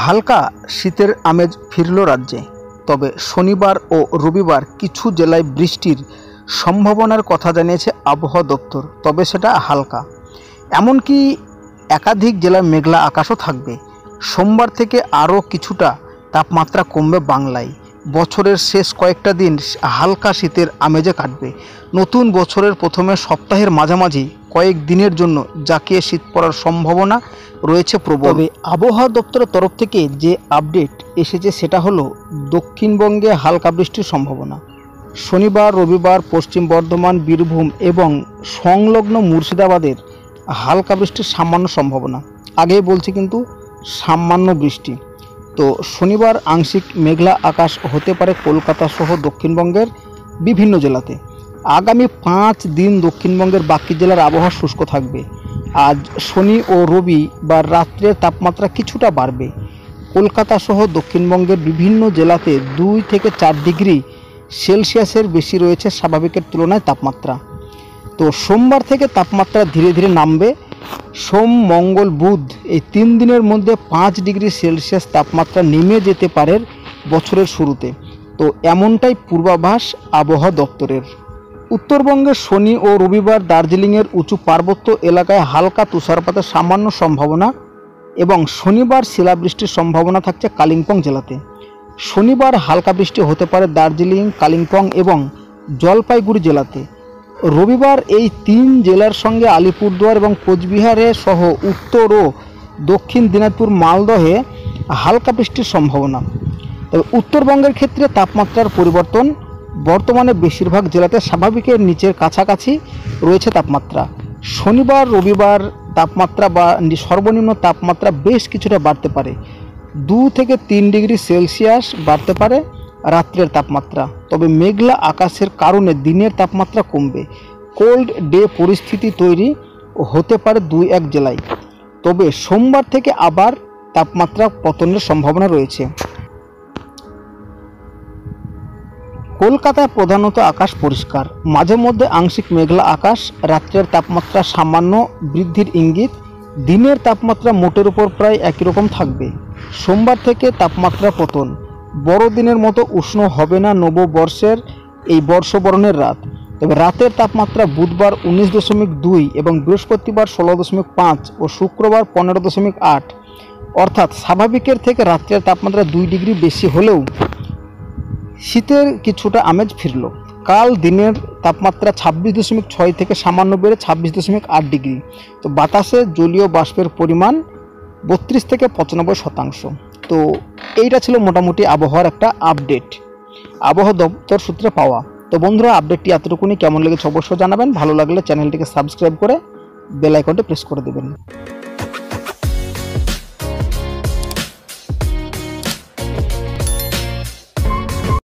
হালকা শীতের আমেজ ফিরল রাজ্যে। তবে শনিবার ও রবিবার কিছু জেলায় বৃষ্টির সম্ভাবনার কথা জানিয়েছে আবহাওয়া দপ্তর। তবে সেটা হালকা, এমনকি একাধিক জেলায় মেঘলা আকাশও থাকবে। সোমবার থেকে আরও কিছুটা তাপমাত্রা কমবে বাংলায়। বছরের শেষ কয়েকটা দিন হালকা শীতের আমেজে কাটবে। নতুন বছরের প্রথমে সপ্তাহের মাঝামাঝি কয়েক দিনের জন্য জাঁকিয়ে শীত পড়ার সম্ভাবনা রয়েছে প্রবল। তবে আবহাওয়া দপ্তরের তরফ থেকে যে আপডেট এসেছে সেটা হলো দক্ষিণবঙ্গে হালকা বৃষ্টির সম্ভাবনা। শনিবার রবিবার পশ্চিম বর্ধমান, বীরভূম এবং সংলগ্ন মুর্শিদাবাদের হালকা বৃষ্টির সামান্য সম্ভাবনা। আগেই বলছি কিন্তু সামান্য বৃষ্টি। তো শনিবার আংশিক মেঘলা আকাশ হতে পারে কলকাতা সহ দক্ষিণবঙ্গের বিভিন্ন জেলাতে। আগামী 5 দিন দক্ষিণবঙ্গের বাকি জেলার আবহাওয়া শুষ্ক থাকবে। আজ শনি ও রবিবার রাত্রের তাপমাত্রা কিছুটা বাড়বে। কলকাতা সহ দক্ষিণবঙ্গের বিভিন্ন জেলাতে 2 থেকে 4 ডিগ্রি সেলসিয়াসের বেশি রয়েছে স্বাভাবিকের তুলনায় তাপমাত্রা। তো সোমবার থেকে তাপমাত্রা ধীরে ধীরে নামবে। সোম, মঙ্গল, বুধ এই 3 দিনের মধ্যে 5 ডিগ্রি সেলসিয়াস তাপমাত্রা নেমে যেতে পারে বছরের শুরুতে। তো এমনটাই পূর্বাভাস আবহাওয়া দপ্তরের। উত্তরবঙ্গে শনি ও রবিবার দার্জিলিংয়ের উঁচু পার্বত্য এলাকায় হালকা তুষারপাতের সামান্য সম্ভাবনা এবং শনিবার শিলাবৃষ্টির সম্ভাবনা থাকছে কালিম্পং জেলাতে। শনিবার হালকা বৃষ্টি হতে পারে দার্জিলিং, কালিম্পং এবং জলপাইগুড়ি জেলাতে। রবিবার এই 3 জেলার সঙ্গে আলিপুরদুয়ার এবং কোচবিহারে সহ উত্তর ও দক্ষিণ দিনাজপুর, মালদহে হালকা বৃষ্টির সম্ভাবনা। তবে উত্তরবঙ্গের ক্ষেত্রে তাপমাত্রার পরিবর্তন। বর্তমানে বেশিরভাগ জেলাতে স্বাভাবিকের নিচের কাছাকাছি রয়েছে তাপমাত্রা। শনিবার রবিবার তাপমাত্রা বা সর্বনিম্ন তাপমাত্রা বেশ কিছুটা বাড়তে পারে। 2 থেকে 3 ডিগ্রি সেলসিয়াস বাড়তে পারে রাত্রের তাপমাত্রা। তবে মেঘলা আকাশের কারণে দিনের তাপমাত্রা কমবে। কোল্ড ডে পরিস্থিতি তৈরি হতে পারে 2-1 জেলায়। তবে সোমবার থেকে আবার তাপমাত্রা পতনের সম্ভাবনা রয়েছে। কলকাতায় প্রধানত আকাশ পরিষ্কার, মাঝে মধ্যে আংশিক মেঘলা আকাশ। রাত্রের তাপমাত্রা সামান্য বৃদ্ধির ইঙ্গিত। দিনের তাপমাত্রা মোটের উপর প্রায় একই রকম থাকবে। সোমবার থেকে তাপমাত্রা পতন। বড়দিনের মতো উষ্ণ হবে না নববর্ষের এই বর্ষবরণের রাত। তবে রাতের তাপমাত্রা বুধবার 19.2 এবং বৃহস্পতিবার 16.5 ও শুক্রবার 15.8, অর্থাৎ স্বাভাবিকের থেকে রাত্রের তাপমাত্রা 2 ডিগ্রি বেশি হলেও শীতের কিছুটা আমেজ ফিরল। কাল দিনের তাপমাত্রা 26.6 থেকে সামান্য বেড়ে 26.8 ডিগ্রি। তো বাতাসে জলীয় বাষ্পের পরিমাণ 32 থেকে 95%। তো এইটা ছিল মোটামুটি আবহাওয়ার একটা আপডেট, আবহাওয়া দপ্তর সূত্রে পাওয়া। তো বন্ধুরা, আপডেটটি এতটুকুনি। কেমন লেগেছে অবশ্যই জানাবেন। ভালো লাগলে চ্যানেলটিকে সাবস্ক্রাইব করে বেল আইকনটি প্রেস করে দেবেন।